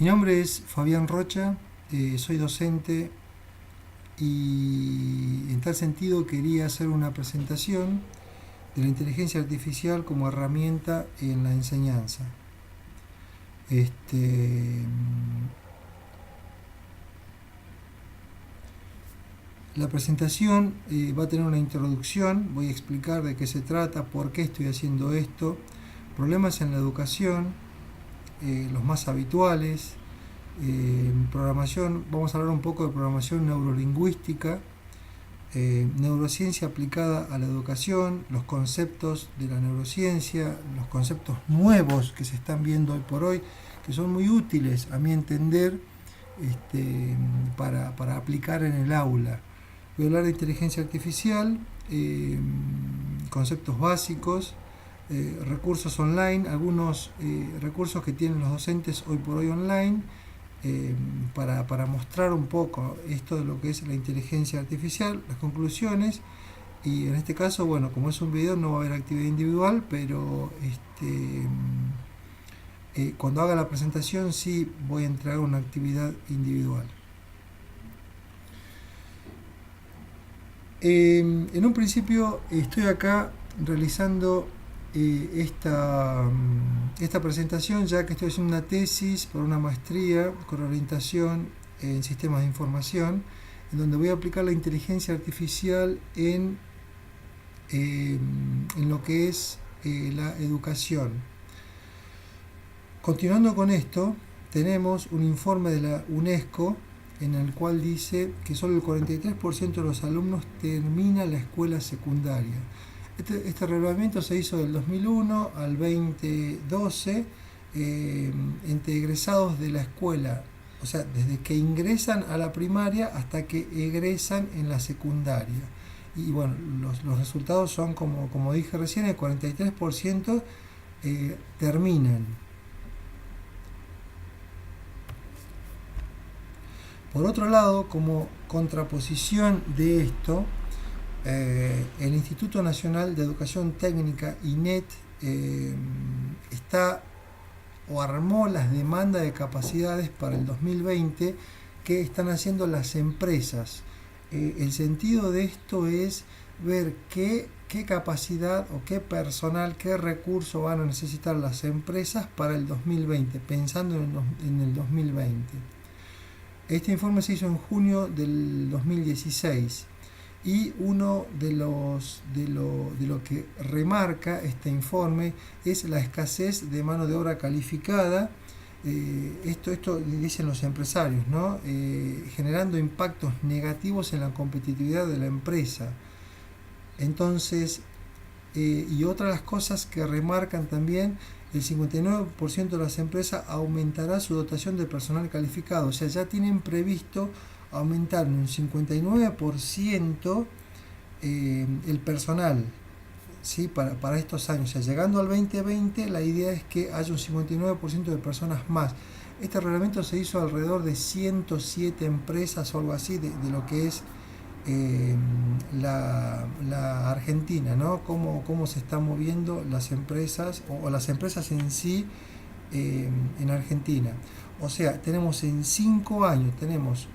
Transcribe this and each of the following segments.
Mi nombre es Fabián Rocha, soy docente y en tal sentido quería hacer una presentación de la inteligencia artificial como herramienta en la enseñanza. Este, la presentación va a tener una introducción, voy a explicar de qué se trata, por qué estoy haciendo esto, problemas en la educación, los más habituales, programación, vamos a hablar un poco de programación neurolingüística, neurociencia aplicada a la educación, los conceptos de la neurociencia, los conceptos nuevos que se están viendo hoy por hoy, que son muy útiles a mi entender para aplicar en el aula. Voy a hablar de inteligencia artificial, conceptos básicos, recursos online, algunos recursos que tienen los docentes hoy por hoy online, para mostrar un poco esto de lo que es la inteligencia artificial, las conclusiones, y en este caso, bueno, como es un video no va a haber actividad individual, pero cuando haga la presentación sí voy a entregar una actividad individual. En un principio estoy acá realizando esta presentación, ya que estoy haciendo una tesis por una maestría con orientación en sistemas de información, en donde voy a aplicar la inteligencia artificial en lo que es la educación. Continuando con esto, tenemos un informe de la UNESCO en el cual dice que solo el 43% de los alumnos termina la escuela secundaria. Este reglamento se hizo del 2001 al 2012 entre egresados de la escuela, o sea, desde que ingresan a la primaria hasta que egresan en la secundaria. Y bueno, los resultados son, como dije recién, el 43% terminan. Por otro lado, como contraposición de esto, el Instituto Nacional de Educación Técnica, INET, está o armó las demandas de capacidades para el 2020 que están haciendo las empresas. El sentido de esto es ver qué capacidad o qué personal, qué recurso van a necesitar las empresas para el 2020, pensando en el 2020. Este informe se hizo en junio del 2016 y uno de lo que remarca este informe es la escasez de mano de obra calificada. Esto dicen los empresarios, ¿no? Generando impactos negativos en la competitividad de la empresa. Entonces, y otra de las cosas que remarcan también, el 59% de las empresas aumentará su dotación de personal calificado, o sea, ya tienen previsto aumentar en un 59% el personal, ¿sí? para estos años. O sea, llegando al 2020, la idea es que haya un 59% de personas más. Este reglamento se hizo alrededor de 107 empresas o algo así de lo que es la Argentina, ¿no? Cómo se están moviendo las empresas o las empresas en sí en Argentina. O sea, tenemos en 5 años, tenemos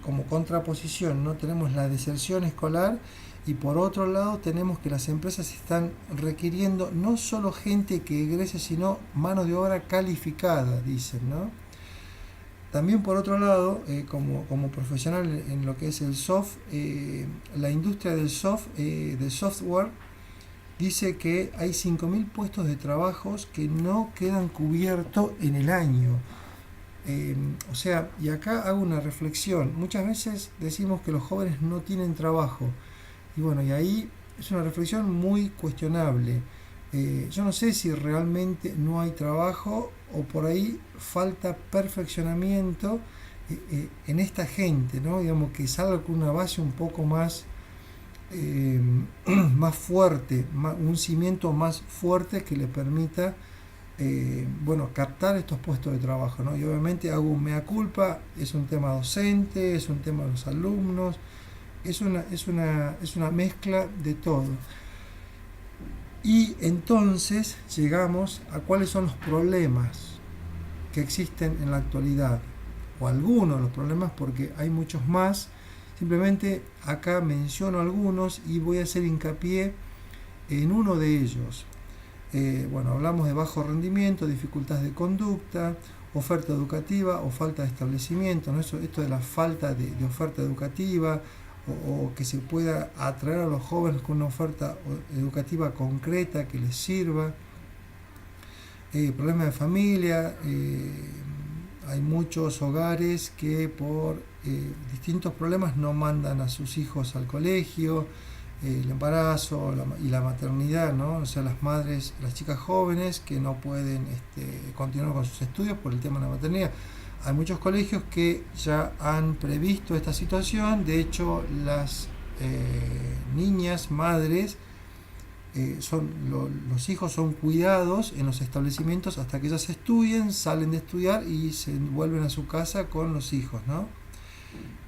como contraposición, ¿no? Tenemos la deserción escolar y por otro lado tenemos que las empresas están requiriendo no solo gente que egrese, sino mano de obra calificada, dicen, ¿no? También por otro lado, como profesional en lo que es el la industria del software dice que hay 5.000 puestos de trabajos que no quedan cubiertos en el año. O sea, y acá hago una reflexión. Muchas veces decimos que los jóvenes no tienen trabajo. Y bueno, y ahí es una reflexión muy cuestionable. Yo no sé si realmente no hay trabajo o por ahí falta perfeccionamiento en esta gente, ¿no? Digamos que salga con una base un poco más, más fuerte, un cimiento más fuerte que le permita captar estos puestos de trabajo, ¿no? Y obviamente hago un mea culpa, es un tema docente, es un tema de los alumnos, es una mezcla de todo. Y entonces llegamos a cuáles son los problemas. que existen en la actualidad, o algunos de los problemas, porque hay muchos más. Simplemente acá menciono algunos y voy a hacer hincapié en uno de ellos. Bueno, hablamos de bajo rendimiento, dificultades de conducta, oferta educativa o falta de establecimiento, ¿no? Esto de la falta de oferta educativa, o que se pueda atraer a los jóvenes con una oferta educativa concreta que les sirva. Problemas de familia, hay muchos hogares que por distintos problemas no mandan a sus hijos al colegio, el embarazo y la maternidad, ¿no? O sea, las madres, las chicas jóvenes que no pueden continuar con sus estudios por el tema de la maternidad. Hay muchos colegios que ya han previsto esta situación. De hecho, las niñas, madres, los hijos son cuidados en los establecimientos hasta que ellas estudien, salen de estudiar y se vuelven a su casa con los hijos, ¿no?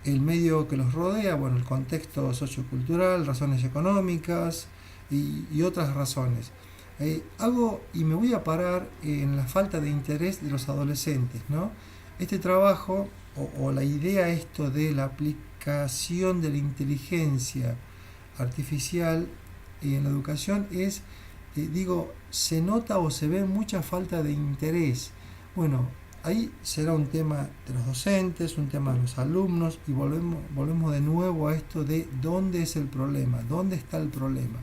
El medio que los rodea, bueno, el contexto sociocultural, razones económicas y otras razones. Y me voy a parar en la falta de interés de los adolescentes, ¿no? Este trabajo o la idea esto de la aplicación de la inteligencia artificial en la educación es, se nota o se ve mucha falta de interés. Bueno, ahí será un tema de los docentes, un tema de los alumnos, y volvemos de nuevo a esto de dónde es el problema, dónde está el problema.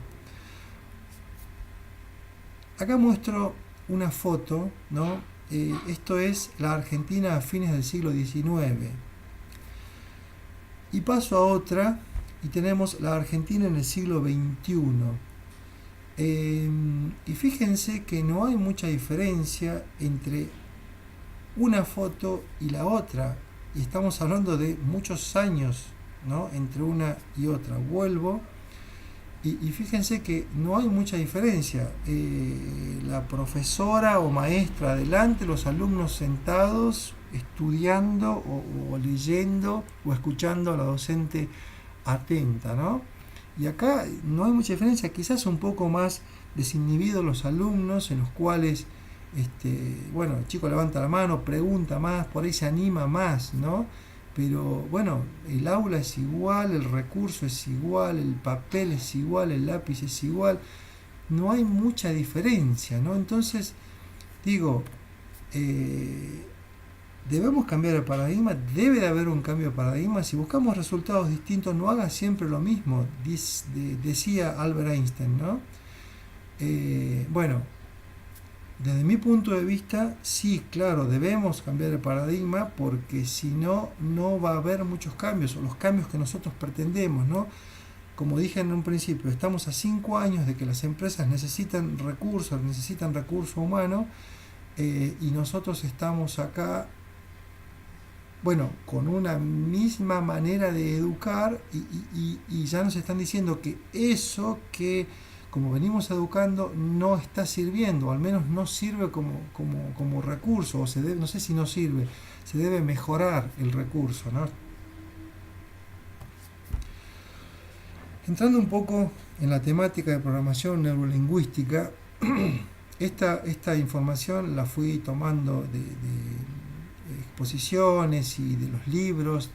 Acá muestro una foto, ¿no? Esto es la Argentina a fines del siglo XIX. Y paso a otra, y tenemos la Argentina en el siglo XXI. Y fíjense que no hay mucha diferencia entre una foto y la otra, y estamos hablando de muchos años, ¿no? Entre una y otra. Vuelvo, y fíjense que no hay mucha diferencia. La profesora o maestra adelante, los alumnos sentados estudiando o leyendo o escuchando a la docente atenta, ¿no? Y acá no hay mucha diferencia, quizás un poco más desinhibidos los alumnos, en los cuales bueno, el chico levanta la mano, pregunta más, por ahí se anima más, ¿no? Pero bueno, el aula es igual, el recurso es igual, el papel es igual, el lápiz es igual, no hay mucha diferencia, ¿no? Entonces, digo, debemos cambiar el paradigma, debe de haber un cambio de paradigma. Si buscamos resultados distintos, no haga siempre lo mismo, decía Albert Einstein, ¿no? Bueno, desde mi punto de vista, sí, claro, debemos cambiar el paradigma, porque si no, no va a haber muchos cambios, o los cambios que nosotros pretendemos, ¿no? Como dije en un principio, estamos a 5 años de que las empresas necesitan recurso humano, y nosotros estamos acá, bueno, con una misma manera de educar, y ya nos están diciendo que eso que como venimos educando no está sirviendo, o al menos no sirve como recurso, o no sé si no sirve, se debe mejorar el recurso, ¿no? Entrando un poco en la temática de programación neurolingüística, esta información la fui tomando de exposiciones y de los libros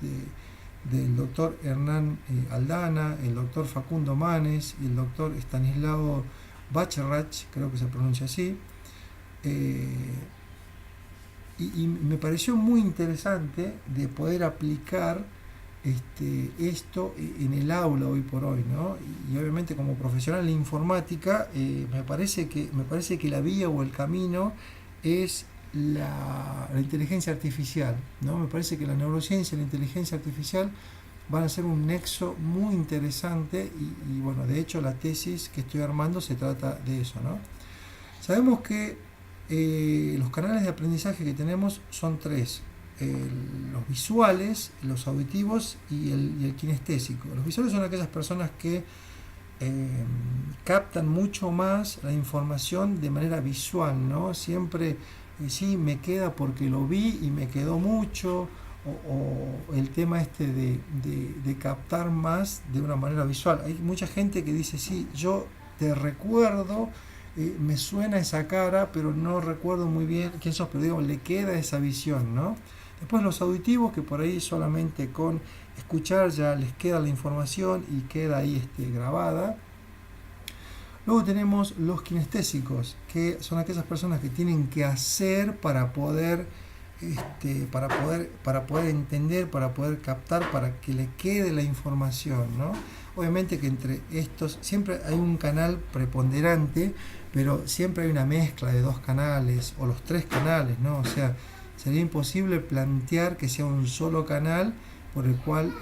del doctor Hernán Aldana, el doctor Facundo Manes y el doctor Stanislao Bacharach, creo que se pronuncia así, y me pareció muy interesante de poder aplicar esto en el aula hoy por hoy, ¿no? Y obviamente como profesional en informática, me parece que la vía o el camino es la inteligencia artificial, ¿no? Me parece que la neurociencia y la inteligencia artificial van a ser un nexo muy interesante, y bueno, de hecho la tesis que estoy armando se trata de eso, ¿no? Sabemos que los canales de aprendizaje que tenemos son 3: los visuales, los auditivos y el kinestésico. Los visuales son aquellas personas que captan mucho más la información de manera visual, ¿no? Siempre sí, me queda porque lo vi y me quedó mucho, o el tema de captar más de una manera visual. Hay mucha gente que dice, sí, yo te recuerdo me suena esa cara, pero no recuerdo muy bien quién sos, pero digo, le queda esa visión, ¿no? Después los auditivos, que por ahí solamente con escuchar ya les queda la información y queda ahí grabada. Luego tenemos los kinestésicos, que son aquellas personas que tienen que hacer para poder entender, para poder captar, para que le quede la información, ¿no? Obviamente que entre estos siempre hay un canal preponderante, pero siempre hay una mezcla de dos canales o los tres canales, ¿no? O sea, sería imposible plantear que sea un solo canal por el cual,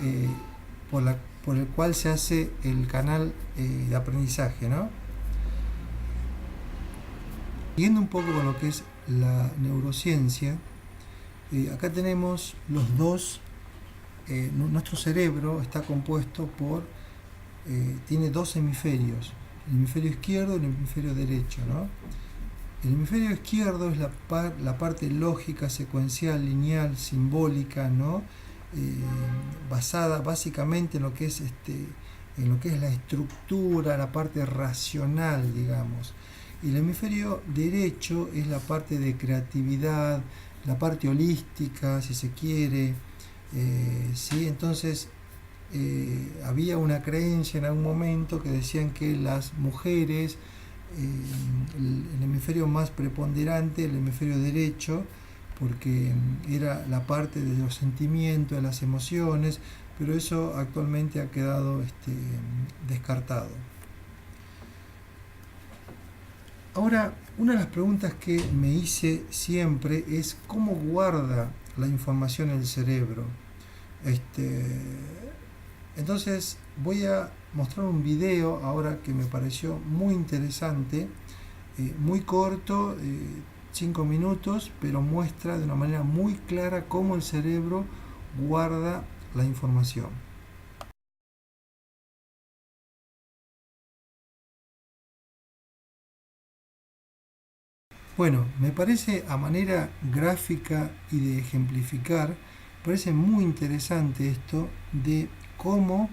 por el cual se hace el canal de aprendizaje, ¿no? Siguiendo un poco con lo que es la neurociencia, acá tenemos los dos, nuestro cerebro está compuesto tiene dos hemisferios, el hemisferio izquierdo y el hemisferio derecho, ¿no? El hemisferio izquierdo es la parte lógica, secuencial, lineal, simbólica, ¿no? Basada básicamente en lo que es la estructura, la parte racional, digamos. Y el hemisferio derecho es la parte de creatividad, la parte holística, si se quiere. ¿Sí? Entonces, había una creencia en algún momento que decían que las mujeres, el hemisferio más preponderante, el hemisferio derecho, porque era la parte de los sentimientos, de las emociones, pero eso actualmente ha quedado descartado. Ahora, una de las preguntas que me hice siempre es cómo guarda la información el cerebro. Entonces voy a mostrar un video ahora que me pareció muy interesante, muy corto, 5 minutos, pero muestra de una manera muy clara cómo el cerebro guarda la información. Bueno, me parece a manera gráfica y de ejemplificar, parece muy interesante esto de cómo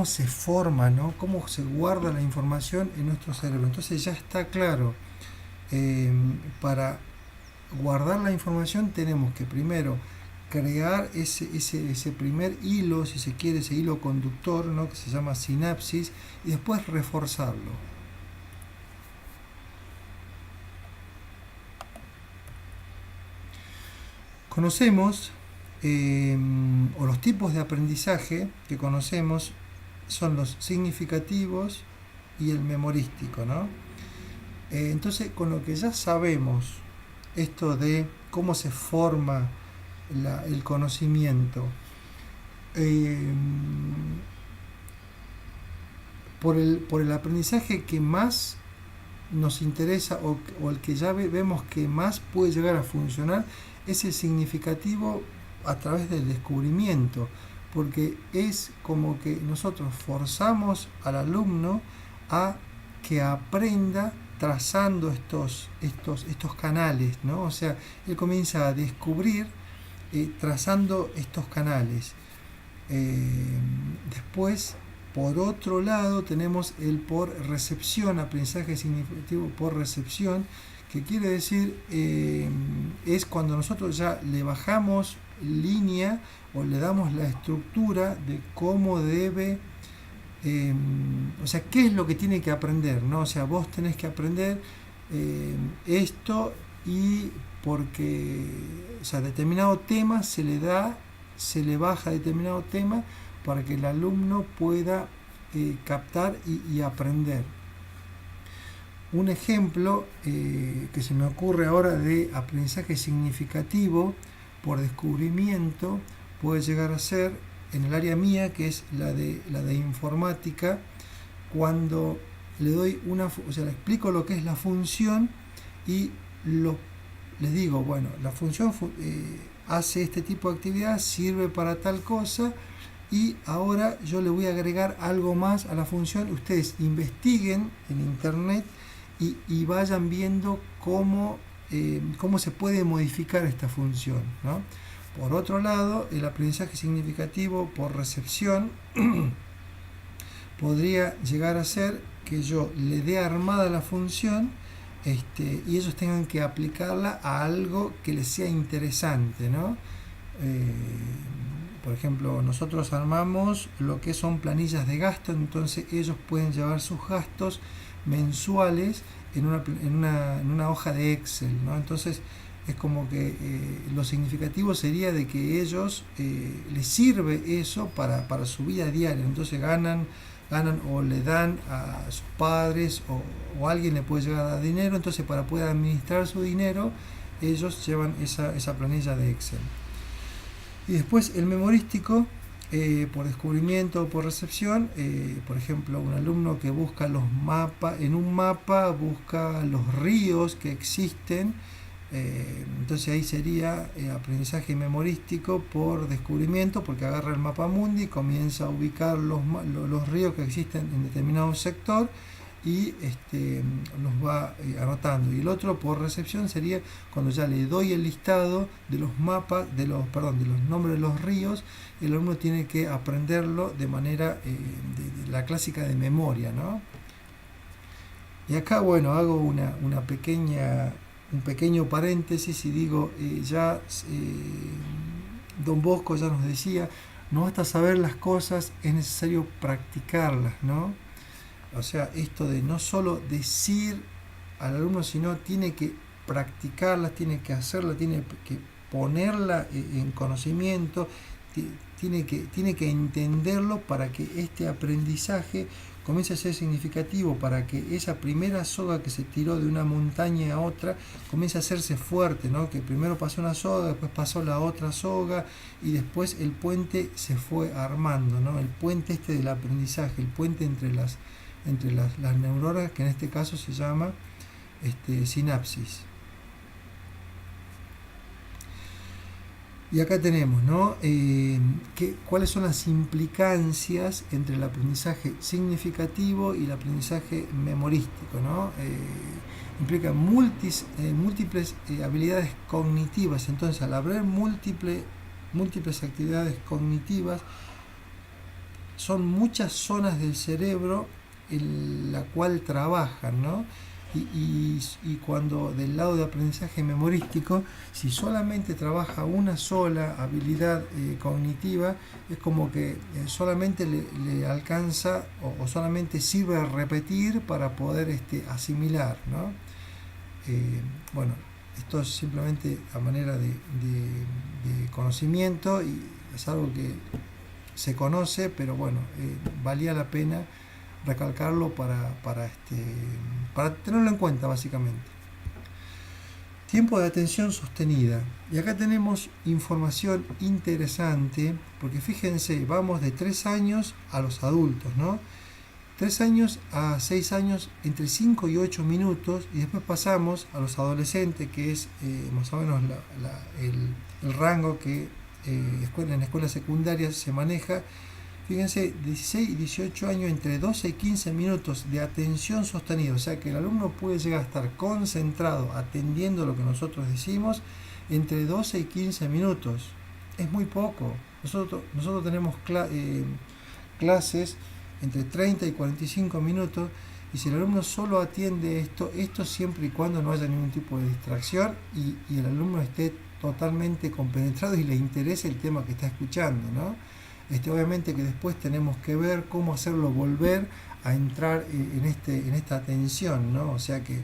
se forma, ¿no? Cómo se guarda la información en nuestro cerebro. Entonces ya está claro, para guardar la información tenemos que primero crear ese primer hilo, si se quiere, ese hilo conductor, ¿no? Que se llama sinapsis, y después reforzarlo. Conocemos, o los tipos de aprendizaje que conocemos son los significativos y el memorístico, ¿no? Entonces, con lo que ya sabemos, esto de cómo se forma el conocimiento, por el aprendizaje que más nos interesa o el que ya vemos que más puede llegar a funcionar, es el significativo a través del descubrimiento, porque es como que nosotros forzamos al alumno a que aprenda trazando estos canales, ¿no? O sea, él comienza a descubrir trazando estos canales. Después, por otro lado, tenemos el por recepción, aprendizaje significativo por recepción, que quiere decir, es cuando nosotros ya le bajamos línea o le damos la estructura de cómo debe, o sea, qué es lo que tiene que aprender, ¿no? O sea, vos tenés que aprender esto, y porque, o sea, determinado tema se le baja determinado tema para que el alumno pueda captar y aprender. Un ejemplo que se me ocurre ahora de aprendizaje significativo por descubrimiento puede llegar a ser en el área mía, que es la de informática, cuando le doy o sea, le explico lo que es la función y les digo, bueno, la función hace este tipo de actividad, sirve para tal cosa, y ahora yo le voy a agregar algo más a la función. Ustedes investiguen en internet y vayan viendo cómo se puede modificar esta función, ¿no? Por otro lado, el aprendizaje significativo por recepción podría llegar a ser que yo le dé armada la función, y ellos tengan que aplicarla a algo que les sea interesante, ¿no? Eh, por ejemplo, nosotros armamos lo que son planillas de gasto, entonces ellos pueden llevar sus gastos mensuales en una hoja de Excel, ¿no? Entonces es como que lo significativo sería de que ellos les sirve eso para su vida diaria, entonces ganan o le dan a sus padres o alguien le puede llegar a dar dinero, entonces para poder administrar su dinero ellos llevan esa planilla de Excel. Y después el memorístico, por descubrimiento o por recepción, por ejemplo, un alumno que busca los mapas, en un mapa busca los ríos que existen, entonces ahí sería aprendizaje memorístico por descubrimiento, porque agarra el mapa mundi, comienza a ubicar los ríos que existen en determinado sector y los va anotando. Y el otro por recepción sería cuando ya le doy el listado de los mapas, de los nombres de los ríos, el alumno tiene que aprenderlo de manera de la clásica de memoria, ¿no? Y acá, bueno, hago un pequeño paréntesis y digo, Don Bosco ya nos decía, no basta saber las cosas, es necesario practicarlas, ¿no? O sea, esto de no solo decir al alumno, sino tiene que practicarlas, tiene que hacerla, tiene que ponerla en conocimiento, tiene que entenderlo para que este aprendizaje comience a ser significativo, para que esa primera soga que se tiró de una montaña a otra comience a hacerse fuerte, ¿no? Que primero pasó una soga, después pasó la otra soga y después el puente se fue armando, ¿no? El puente del aprendizaje, el puente entre las neuronas, que en este caso se llama sinapsis. Y acá tenemos, ¿no? Cuáles son las implicancias entre el aprendizaje significativo y el aprendizaje memorístico, ¿no? Implica múltiples habilidades cognitivas. Entonces, al haber múltiples actividades cognitivas, son muchas zonas del cerebro en la cual trabajan, ¿no? Y cuando del lado de aprendizaje memorístico, si solamente trabaja una sola habilidad cognitiva, es como que solamente le alcanza o solamente sirve a repetir para poder asimilar, ¿no? Bueno, esto es simplemente a manera de conocimiento y es algo que se conoce, pero bueno, valía la pena recalcarlo para tenerlo en cuenta básicamente. Tiempo de atención sostenida. Y acá tenemos información interesante, porque fíjense, vamos de 3 años a los adultos, ¿no? 3 años a 6 años entre 5 y 8 minutos, y después pasamos a los adolescentes, que es más o menos el rango que en escuelas secundarias se maneja. Fíjense, 16 y 18 años entre 12 y 15 minutos de atención sostenida, o sea que el alumno puede llegar a estar concentrado atendiendo lo que nosotros decimos entre 12 y 15 minutos. Es muy poco. Nosotros tenemos clases entre 30 y 45 minutos, y si el alumno solo atiende esto siempre y cuando no haya ningún tipo de distracción y el alumno esté totalmente compenetrado y le interese el tema que está escuchando, ¿no? Obviamente que después tenemos que ver cómo hacerlo volver a entrar en esta atención, ¿no? O sea que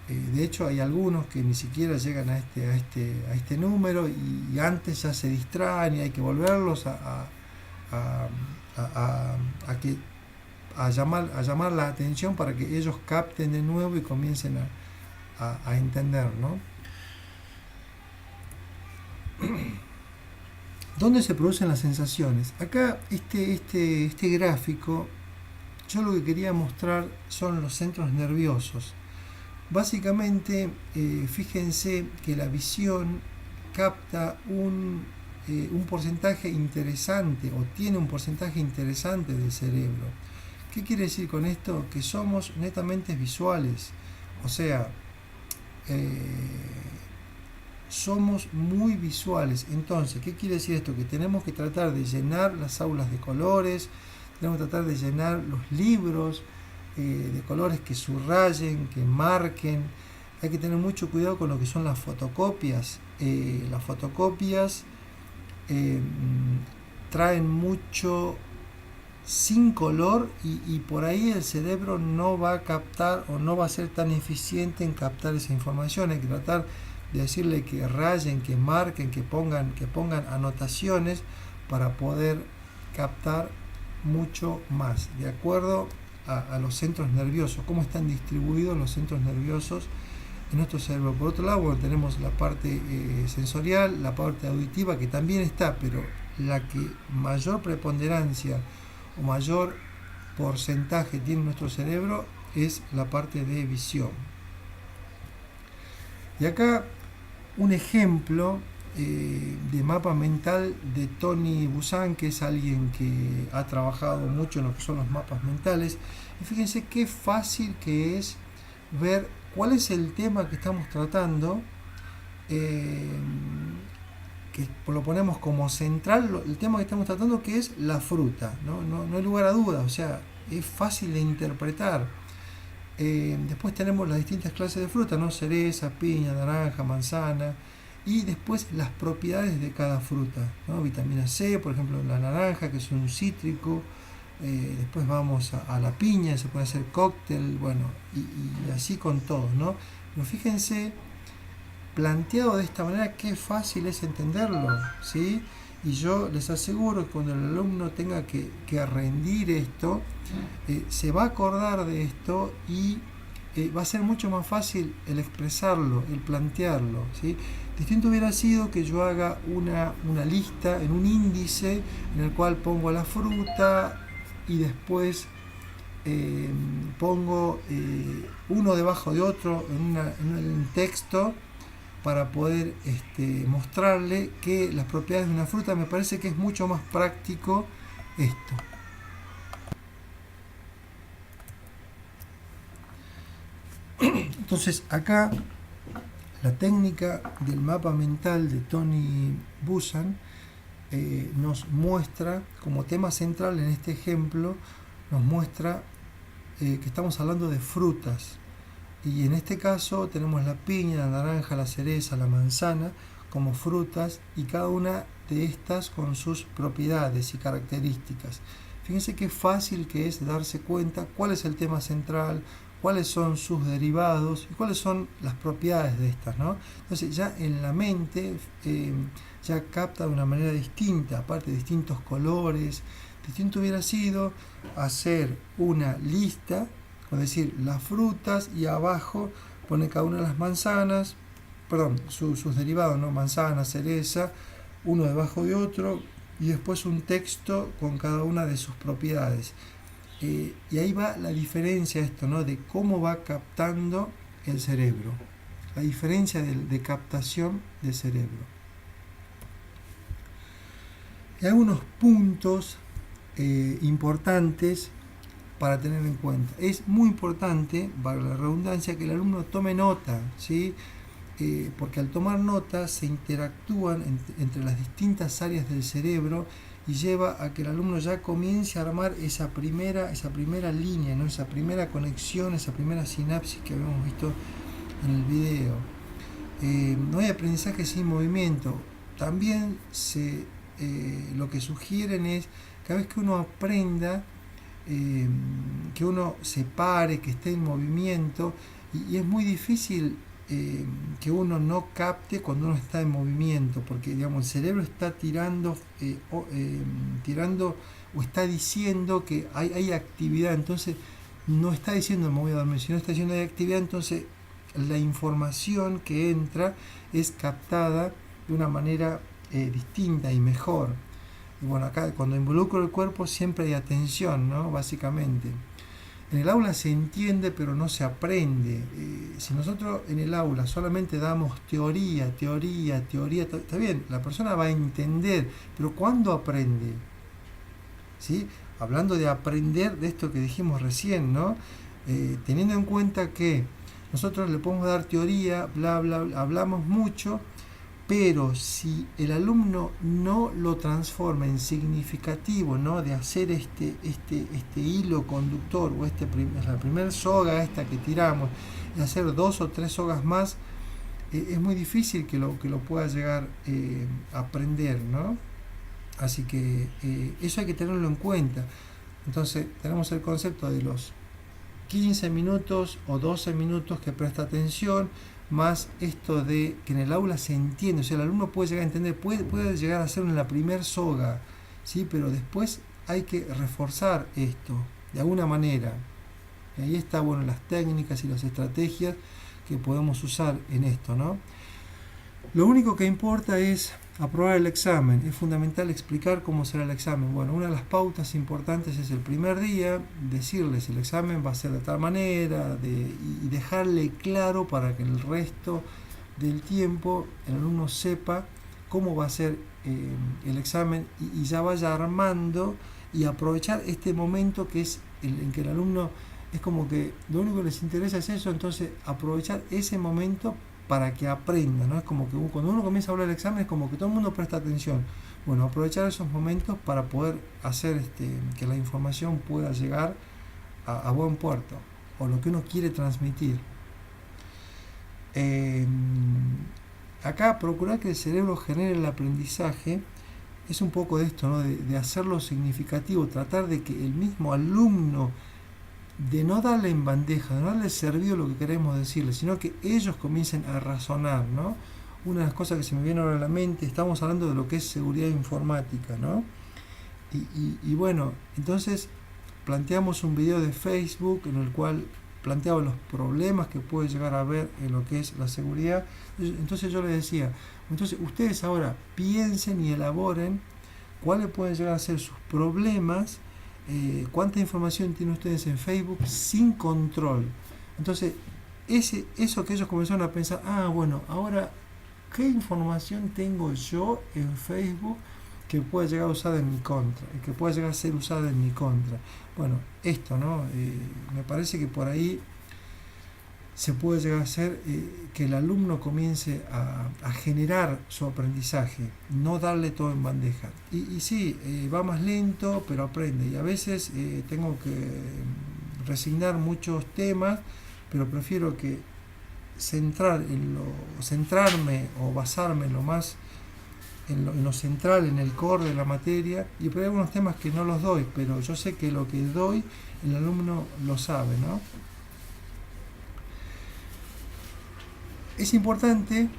de hecho hay algunos que ni siquiera llegan a este número y antes ya se distraen y hay que volverlos a llamar la atención para que ellos capten de nuevo y comiencen a entender, ¿no? ¿Dónde se producen las sensaciones? Acá este gráfico, yo lo que quería mostrar son los centros nerviosos. Básicamente, fíjense que la visión capta un porcentaje interesante o tiene un porcentaje interesante del cerebro. ¿Qué quiere decir con esto? Que somos netamente visuales, o sea, somos muy visuales. Entonces, ¿qué quiere decir esto? Que tenemos que tratar de llenar las aulas de colores, tenemos que tratar de llenar los libros de colores que subrayen, que marquen. Hay que tener mucho cuidado con lo que son las fotocopias. Las fotocopias traen mucho sin color y por ahí el cerebro no va a captar o no va a ser tan eficiente en captar esa información. Hay que tratar de decirle que rayen, que marquen, que pongan anotaciones para poder captar mucho más, de acuerdo a los centros nerviosos, cómo están distribuidos los centros nerviosos en nuestro cerebro. Por otro lado, bueno, tenemos la parte sensorial, la parte auditiva, que también está, pero la que mayor preponderancia o mayor porcentaje tiene nuestro cerebro es la parte de visión. Y acá un ejemplo de mapa mental de Tony Buzan, que es alguien que ha trabajado mucho en lo que son los mapas mentales. Y fíjense qué fácil que es ver cuál es el tema que estamos tratando, que lo ponemos como central, el tema que estamos tratando, que es la fruta, no hay lugar a dudas, o sea, es fácil de interpretar. Después tenemos las distintas clases de fruta, ¿no? Cereza, piña, naranja, manzana, y después las propiedades de cada fruta, ¿no? Vitamina C, por ejemplo, la naranja, que es un cítrico. Después vamos a la piña, se puede hacer cóctel, bueno, y así con todo, ¿no? Pero fíjense, planteado de esta manera, qué fácil es entenderlo, ¿sí? Y yo les aseguro que cuando el alumno tenga que rendir esto, se va a acordar de esto y va a ser mucho más fácil el expresarlo, el plantearlo, ¿sí? Distinto hubiera sido que yo haga una lista en un índice en el cual pongo la fruta y después pongo uno debajo de otro en un texto para poder mostrarle que las propiedades de una fruta. Me parece que es mucho más práctico esto. Entonces acá la técnica del mapa mental de Tony Buzan nos muestra como tema central en este ejemplo, nos muestra que estamos hablando de frutas. Y en este caso tenemos la piña, la naranja, la cereza, la manzana como frutas, y cada una de estas con sus propiedades y características. Fíjense qué fácil que es darse cuenta cuál es el tema central, cuáles son sus derivados y cuáles son las propiedades de estas, ¿no? Entonces ya en la mente ya capta de una manera distinta, aparte de distintos colores. Distinto hubiera sido hacer una lista, es decir, las frutas, y abajo pone cada una de las manzanas, sus derivados, ¿no? Manzana, cereza, uno debajo de otro, y después un texto con cada una de sus propiedades. Y ahí va la diferencia esto, ¿no? De cómo va captando el cerebro, la diferencia de captación del cerebro. Y hay algunos puntos importantes para tener en cuenta. Es muy importante, para la redundancia, que el alumno tome nota, ¿sí? Porque al tomar nota se interactúan entre las distintas áreas del cerebro y lleva a que el alumno ya comience a armar esa primera línea, ¿no? Esa primera conexión, esa primera sinapsis que habíamos visto en el video. No hay aprendizaje sin movimiento. También lo que sugieren es, cada vez que uno aprenda, que uno se pare, que esté en movimiento, y es muy difícil que uno no capte cuando uno está en movimiento, porque digamos, el cerebro está tirando o está diciendo que hay actividad. Entonces no está diciendo me voy a dormir, sino está diciendo hay actividad. Entonces la información que entra es captada de una manera distinta y mejor. Y bueno, acá cuando involucro el cuerpo siempre hay atención, ¿no? Básicamente. En el aula se entiende, pero no se aprende. Si nosotros en el aula solamente damos teoría, está bien, la persona va a entender, pero ¿cuándo aprende? ¿Sí? Hablando de aprender, de esto que dijimos recién, ¿no? Teniendo en cuenta que nosotros le podemos dar teoría, bla, bla, bla, hablamos mucho, pero si el alumno no lo transforma en significativo, ¿no? De hacer este hilo conductor o la primera soga esta que tiramos, de hacer 2 o 3 sogas más, es muy difícil que lo pueda llegar a aprender, ¿no? Así que eso hay que tenerlo en cuenta. Entonces tenemos el concepto de los 15 minutos o 12 minutos que presta atención, más esto de que en el aula se entiende, o sea, el alumno puede llegar a entender, puede llegar a hacerlo en la primer soga, ¿sí? Pero después hay que reforzar esto de alguna manera. Y ahí está, bueno, las técnicas y las estrategias que podemos usar en esto, ¿no? Lo único que importa es aprobar el examen. Es fundamental explicar cómo será el examen. Bueno, una de las pautas importantes es el primer día, decirles el examen va a ser de tal manera y dejarle claro para que el resto del tiempo el alumno sepa cómo va a ser el examen y ya vaya armando y aprovechar este momento que es en que el alumno es como que lo único que les interesa es eso, entonces aprovechar ese momento para que aprenda, ¿no? Es como que cuando uno comienza a hablar del examen es como que todo el mundo presta atención. Bueno, aprovechar esos momentos para poder hacer que la información pueda llegar a buen puerto, o lo que uno quiere transmitir. Acá procurar que el cerebro genere el aprendizaje es un poco de esto, ¿no? De hacerlo significativo, tratar de que el mismo alumno, de no darle en bandeja, de no darle servido lo que queremos decirle, sino que ellos comiencen a razonar, ¿no? Una de las cosas que se me viene ahora a la mente, estamos hablando de lo que es seguridad informática, ¿no? Y bueno, entonces planteamos un video de Facebook en el cual planteaba los problemas que puede llegar a haber en lo que es la seguridad. Entonces yo les decía, entonces ustedes ahora piensen y elaboren cuáles pueden llegar a ser sus problemas, cuánta información tienen ustedes en Facebook sin control. Entonces, eso que ellos comenzaron a pensar, bueno, ahora, ¿qué información tengo yo en Facebook que pueda llegar a usar en mi contra? Que pueda llegar a ser usada en mi contra. Bueno, esto, ¿no? Me parece que por ahí se puede llegar a hacer que el alumno comience a generar su aprendizaje, no darle todo en bandeja. Y sí, va más lento, pero aprende. Y a veces tengo que resignar muchos temas, pero prefiero que centrarme o basarme en lo más, en lo central, en el core de la materia. Y por ahí hay algunos temas que no los doy, pero yo sé que lo que doy, el alumno lo sabe, ¿no? Es importante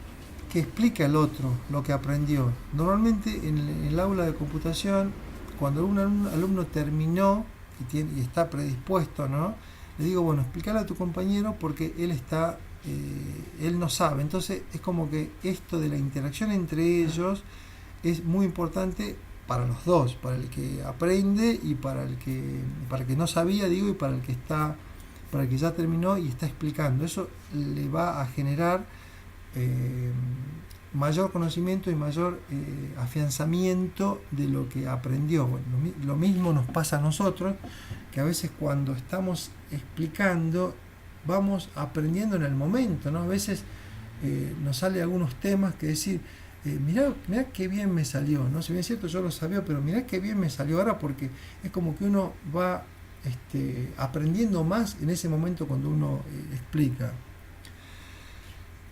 que explique al otro lo que aprendió. Normalmente en el aula de computación, cuando un alumno terminó y está predispuesto, ¿no? Le digo, bueno, explícale a tu compañero porque él no sabe. Entonces es como que esto de la interacción entre ellos es muy importante para los dos, para el que aprende y para el que no sabía, digo, y para el que ya terminó y está explicando. Eso le va a generar mayor conocimiento y mayor afianzamiento de lo que aprendió. Bueno, lo mismo nos pasa a nosotros, que a veces cuando estamos explicando vamos aprendiendo en el momento, ¿no? A veces nos sale algunos temas que decir, mirá qué bien me salió, ¿no? Si bien es cierto yo lo sabía, pero mirá qué bien me salió ahora, porque es como que uno va aprendiendo más en ese momento cuando uno explica.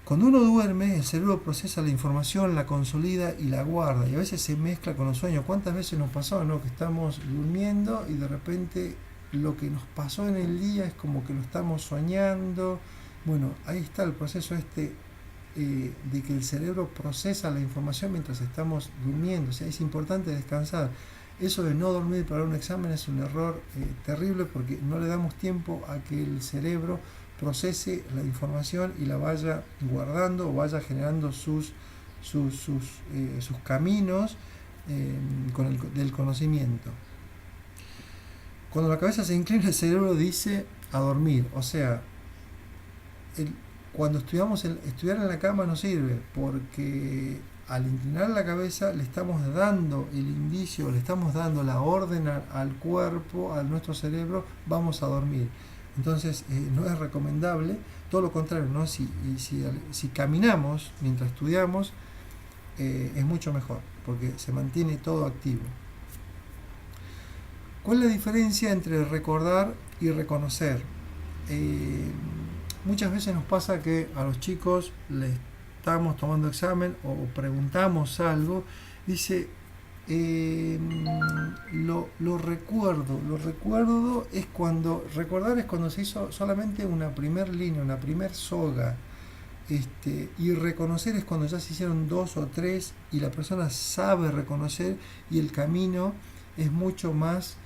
Cuando uno duerme, el cerebro procesa la información, la consolida y la guarda, y a veces se mezcla con los sueños. ¿Cuántas veces nos pasó, no? Que estamos durmiendo y de repente lo que nos pasó en el día es como que lo estamos soñando? Bueno, ahí está el proceso de que el cerebro procesa la información mientras estamos durmiendo. O sea, es importante descansar. Eso de no dormir para un examen es un error terrible, porque no le damos tiempo a que el cerebro procese la información y la vaya guardando o vaya generando sus caminos del conocimiento. Cuando la cabeza se inclina, el cerebro dice a dormir. O sea, cuando estudiar en la cama no sirve, porque al inclinar la cabeza le estamos dando el indicio, le estamos dando la orden al cuerpo, a nuestro cerebro, vamos a dormir. Entonces no es recomendable, todo lo contrario, ¿no? Si caminamos mientras estudiamos, es mucho mejor, porque se mantiene todo activo. ¿Cuál es la diferencia entre recordar y reconocer? Muchas veces nos pasa que a los chicos les estamos tomando examen o preguntamos algo, dice, lo recuerdo es cuando, recordar es cuando se hizo solamente una primer línea, una primer soga, y reconocer es cuando ya se hicieron dos o tres y la persona sabe reconocer y el camino es mucho más,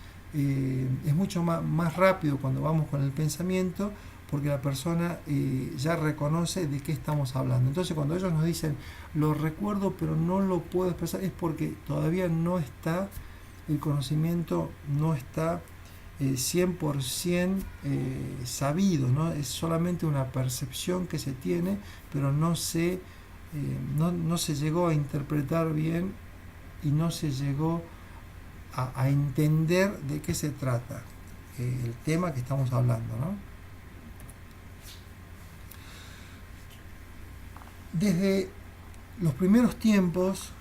más rápido cuando vamos con el pensamiento, porque la persona ya reconoce de qué estamos hablando. Entonces cuando ellos nos dicen lo recuerdo pero no lo puedo expresar, es porque todavía no está, el conocimiento no está 100% sabido, ¿no? Es solamente una percepción que se tiene, pero no se llegó a interpretar bien y no se llegó a entender de qué se trata el tema que estamos hablando, ¿no? Desde los primeros tiempos,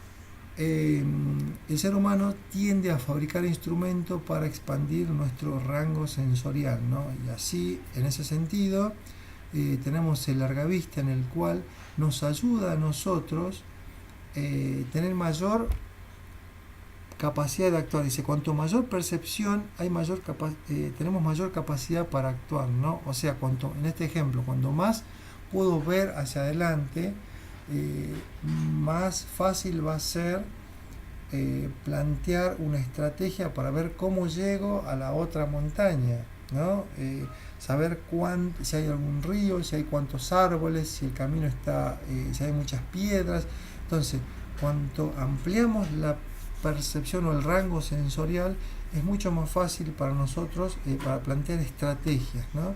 el ser humano tiende a fabricar instrumentos para expandir nuestro rango sensorial, ¿no? Y así, en ese sentido, tenemos el largavista, en el cual nos ayuda a nosotros tener mayor capacidad de actuar. Dice, cuanto mayor percepción hay tenemos mayor capacidad para actuar, ¿no? O sea, en este ejemplo, cuando más puedo ver hacia adelante, más fácil va a ser plantear una estrategia para ver cómo llego a la otra montaña, ¿no? Saber si hay algún río, si hay cuántos árboles, si el camino está, si hay muchas piedras. Entonces, cuanto ampliamos la percepción o el rango sensorial, es mucho más fácil para nosotros para plantear estrategias, ¿no?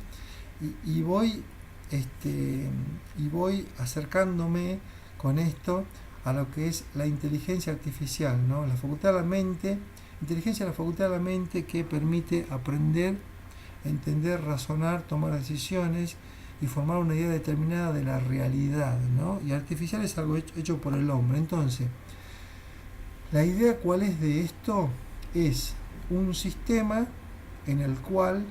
Y voy acercándome con esto a lo que es la inteligencia artificial, ¿no? La facultad de la mente, inteligencia es la facultad de la mente que permite aprender, entender, razonar, tomar decisiones y formar una idea determinada de la realidad, ¿no? Y artificial es algo hecho por el hombre. Entonces, la idea cuál es de esto es un sistema en el cual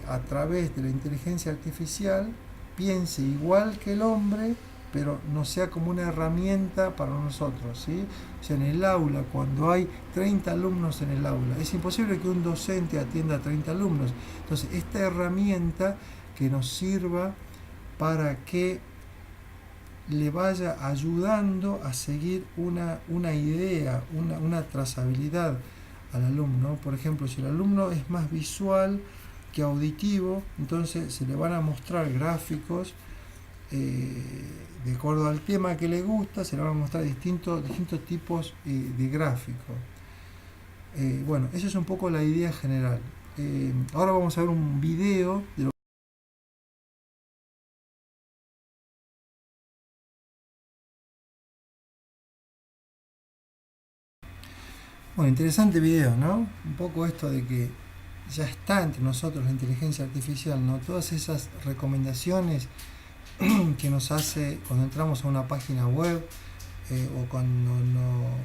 a través de la inteligencia artificial piense igual que el hombre, pero no sea como una herramienta para nosotros, ¿sí? O sea, en el aula, cuando hay 30 alumnos en el aula, es imposible que un docente atienda a 30 alumnos. Entonces, esta herramienta que nos sirva para que le vaya ayudando a seguir una idea, una trazabilidad al alumno. Por ejemplo, si el alumno es más visual que auditivo, entonces se le van a mostrar gráficos de acuerdo al tema que le gusta, se le van a mostrar distintos tipos de gráficos. Bueno, esa es un poco la idea general. Ahora vamos a ver un video de lo. Bueno, interesante video, ¿no? Un poco esto de que ya está entre nosotros la inteligencia artificial, ¿no? Todas esas recomendaciones que nos hace cuando entramos a una página web o cuando,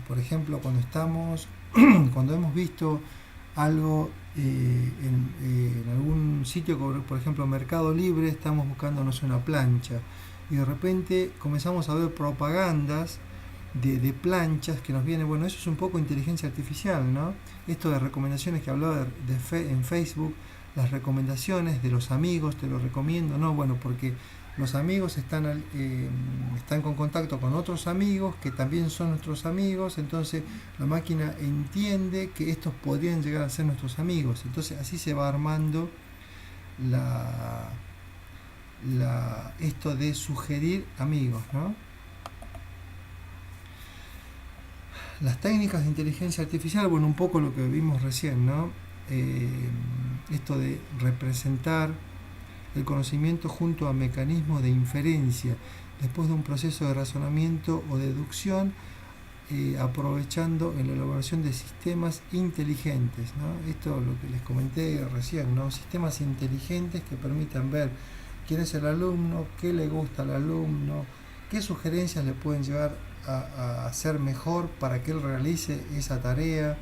por ejemplo, cuando hemos visto algo en algún sitio, por ejemplo Mercado Libre, estamos buscando, no sé, una plancha y de repente comenzamos a ver propagandas de planchas que nos vienen. Bueno, eso es un poco inteligencia artificial, ¿no? Esto de recomendaciones que hablaba en Facebook, las recomendaciones de los amigos, te lo recomiendo, ¿no? Bueno, porque los amigos están con contacto con otros amigos que también son nuestros amigos, entonces la máquina entiende que estos podrían llegar a ser nuestros amigos, entonces así se va armando esto de sugerir amigos, ¿no? Las técnicas de inteligencia artificial, bueno, un poco lo que vimos recién, ¿no? Esto de representar el conocimiento junto a mecanismos de inferencia, después de un proceso de razonamiento o deducción, aprovechando en la elaboración de sistemas inteligentes, ¿no? Esto es lo que les comenté recién, ¿no? Sistemas inteligentes que permitan ver quién es el alumno, qué le gusta al alumno, qué sugerencias le pueden llevar a hacer mejor para que él realice esa tarea.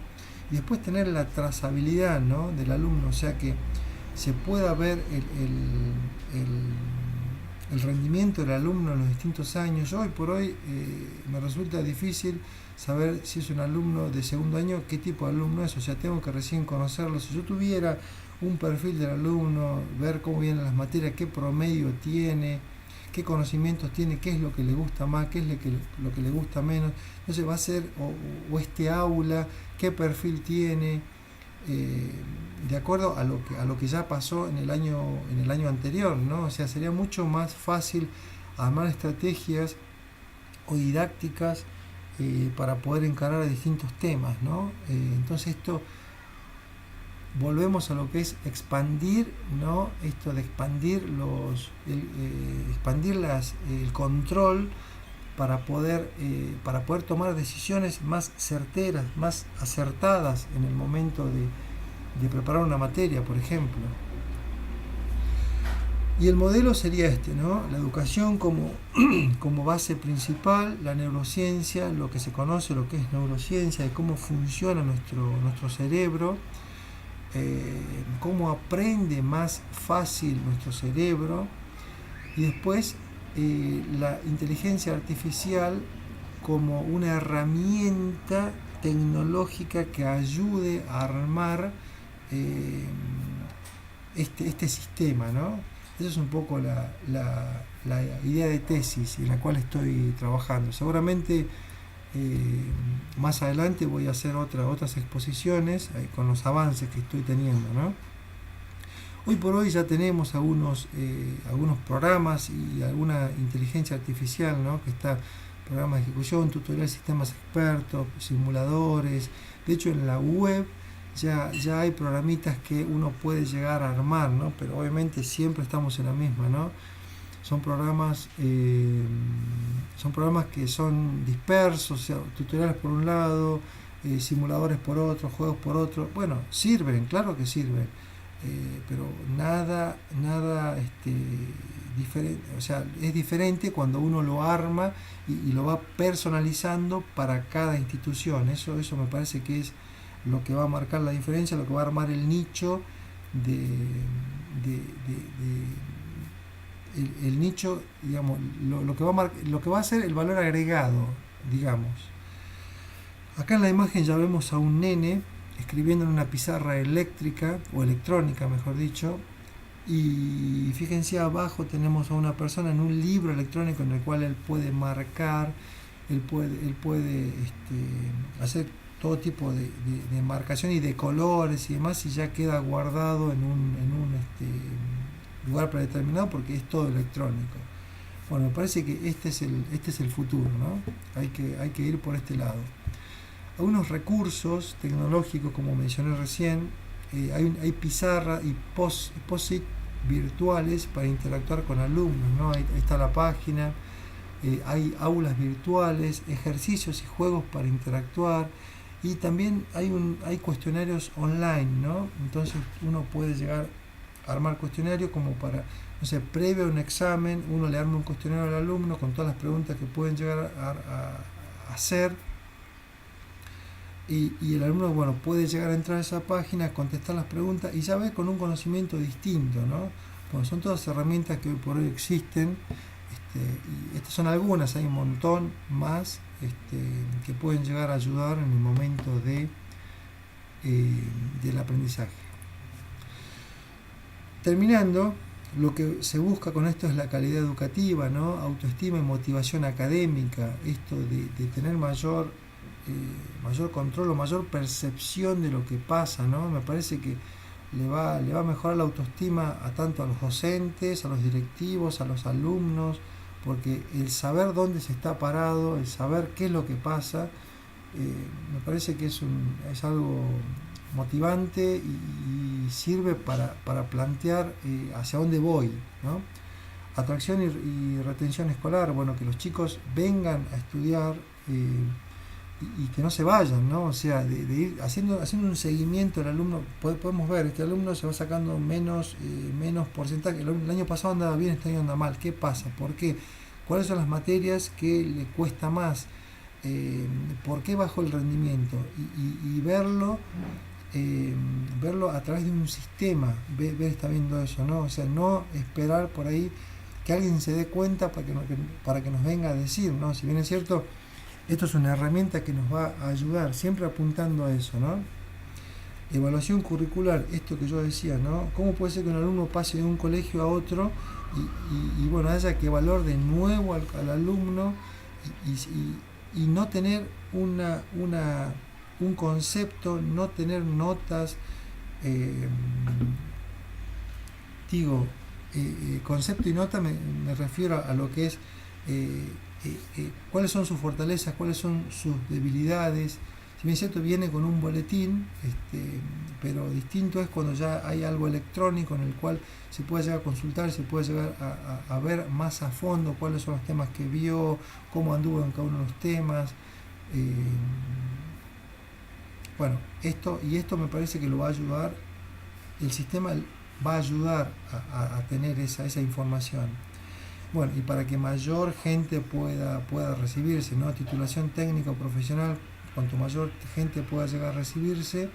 Y después tener la trazabilidad, ¿no?, del alumno, o sea que se pueda ver el rendimiento del alumno en los distintos años. Hoy por hoy me resulta difícil saber si es un alumno de segundo año, qué tipo de alumno es, o sea, tengo que recién conocerlo. Si yo tuviera un perfil del alumno, ver cómo vienen las materias, qué promedio tiene, qué conocimientos tiene, qué es lo que le gusta más, qué es lo que le gusta menos, entonces va a ser, o este aula, qué perfil tiene, de acuerdo a lo que ya pasó en el año anterior, ¿no? O sea, sería mucho más fácil armar estrategias o didácticas para poder encarar distintos temas, ¿no? Entonces esto, volvemos a lo que es expandir, ¿no? Esto de expandir el control para poder tomar decisiones más certeras, más acertadas en el momento de preparar una materia, por ejemplo. Y el modelo sería este, ¿no? La educación como base principal, la neurociencia, lo que se conoce, lo que es neurociencia, de cómo funciona nuestro cerebro, cómo aprende más fácil nuestro cerebro, y después la inteligencia artificial como una herramienta tecnológica que ayude a armar este sistema, ¿no? Esa es un poco la idea de tesis en la cual estoy trabajando. Seguramente más adelante voy a hacer otras exposiciones con los avances que estoy teniendo, ¿no? Hoy por hoy ya tenemos algunos programas y alguna inteligencia artificial, ¿no?, que está, programas de ejecución, tutoriales, sistemas expertos, simuladores. De hecho, en la web ya hay programitas que uno puede llegar a armar, ¿no? Pero obviamente siempre estamos en la misma, ¿no? Son programas que son dispersos, o sea, tutoriales por un lado, simuladores por otro, juegos por otro. Bueno, sirven, claro que sirven, pero nada diferente. O sea, es diferente cuando uno lo arma y lo va personalizando para cada institución. Eso me parece que es lo que va a marcar la diferencia, lo que va a armar el nicho el nicho, digamos, lo que va a ser el valor agregado, digamos. Acá en la imagen ya vemos a un nene escribiendo en una pizarra eléctrica, o electrónica mejor dicho, y fíjense abajo tenemos a una persona en un libro electrónico en el cual él puede marcar, él puede hacer todo tipo de marcación y de colores y demás, y ya queda guardado en un lugar predeterminado porque es todo electrónico. Bueno, me parece que este es el futuro, ¿no? Hay que ir por este lado. Algunos recursos tecnológicos, como mencioné recién, hay pizarra y post-it virtuales para interactuar con alumnos, ¿no? Ahí está la página. Hay aulas virtuales, ejercicios y juegos para interactuar, y también hay cuestionarios online, ¿no? Entonces uno puede llegar a armar cuestionarios como para, no sé, previo a un examen, uno le arma un cuestionario al alumno con todas las preguntas que pueden llegar a hacer, y el alumno, bueno, puede llegar a entrar a esa página, contestar las preguntas y ya ve con un conocimiento distinto, ¿no? Bueno, son todas herramientas que hoy por hoy existen, y estas son algunas, hay un montón más que pueden llegar a ayudar en el momento del aprendizaje. Terminando, lo que se busca con esto es la calidad educativa, ¿no? Autoestima y motivación académica, esto de tener mayor control o mayor percepción de lo que pasa, ¿no? Me parece que le va a mejorar la autoestima tanto a los docentes, a los directivos, a los alumnos, porque el saber dónde se está parado, el saber qué es lo que pasa, me parece que es algo motivante y sirve para plantear hacia dónde voy, ¿no? Atracción y retención escolar, bueno, que los chicos vengan a estudiar y que no se vayan, ¿no? O sea, de ir haciendo un seguimiento al alumno. Podemos ver, este alumno se va sacando menos porcentaje. El año pasado andaba bien, este año anda mal. ¿Qué pasa? ¿Por qué? ¿Cuáles son las materias que le cuesta más? por qué bajó el rendimiento y verlo, verlo a través de un sistema, ver está viendo eso, ¿no? O sea, no esperar por ahí que alguien se dé cuenta para que nos venga a decir, ¿no? Si bien es cierto, esto es una herramienta que nos va a ayudar, siempre apuntando a eso, ¿no? Evaluación curricular, esto que yo decía, ¿no? ¿Cómo puede ser que un alumno pase de un colegio a otro y bueno, haya que evaluar de nuevo al alumno y no tener un concepto, no tener notas, eh, digo, concepto y nota me refiero a lo que es cuáles son sus fortalezas, cuáles son sus debilidades. Si bien es cierto, viene con un boletín, pero distinto es cuando ya hay algo electrónico en el cual se puede llegar a consultar, se puede llegar a ver más a fondo cuáles son los temas que vio, cómo anduvo en cada uno de los temas. Bueno, esto me parece que lo va a ayudar, el sistema va a ayudar a tener esa información. Bueno, y para que mayor gente pueda recibirse, ¿no? Titulación técnica o profesional, cuanto mayor gente pueda llegar a recibirse,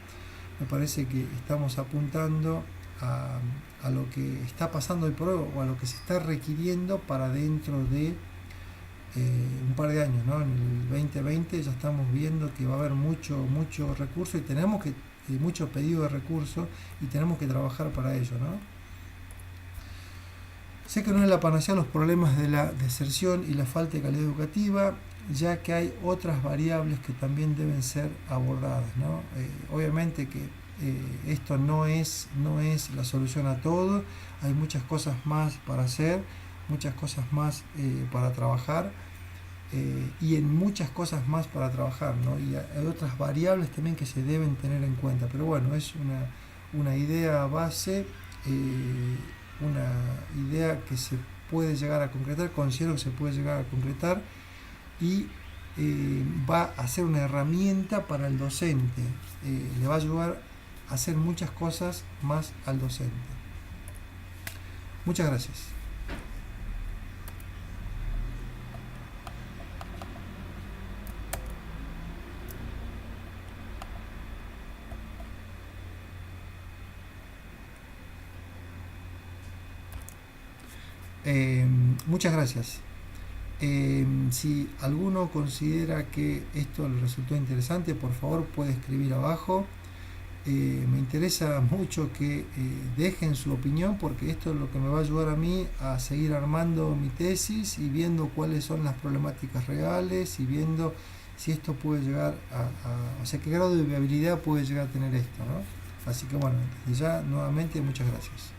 me parece que estamos apuntando a lo que está pasando hoy por hoy o a lo que se está requiriendo para dentro de un par de años, ¿no? En el 2020 ya estamos viendo que va a haber mucho recurso y tenemos que mucho pedido de recursos y tenemos que trabajar para ello, ¿no? Sé que no es la panacea los problemas de la deserción y la falta de calidad educativa, ya que hay otras variables que también deben ser abordadas, ¿no? Obviamente que esto no es la solución a todo, hay muchas cosas más para hacer, muchas cosas más para trabajar y en muchas cosas más para trabajar, ¿no? Y hay otras variables también que se deben tener en cuenta, pero bueno, es una idea base, una idea que se puede llegar a concretar, considero que se puede llegar a concretar y va a ser una herramienta para el docente, le va a ayudar a hacer muchas cosas más al docente. Muchas gracias. Muchas gracias. Si alguno considera que esto le resultó interesante, por favor puede escribir abajo. Me interesa mucho que dejen su opinión porque esto es lo que me va a ayudar a mí a seguir armando mi tesis y viendo cuáles son las problemáticas reales y viendo si esto puede llegar o sea, qué grado de viabilidad puede llegar a tener esto, ¿no? Así que bueno, desde ya nuevamente muchas gracias.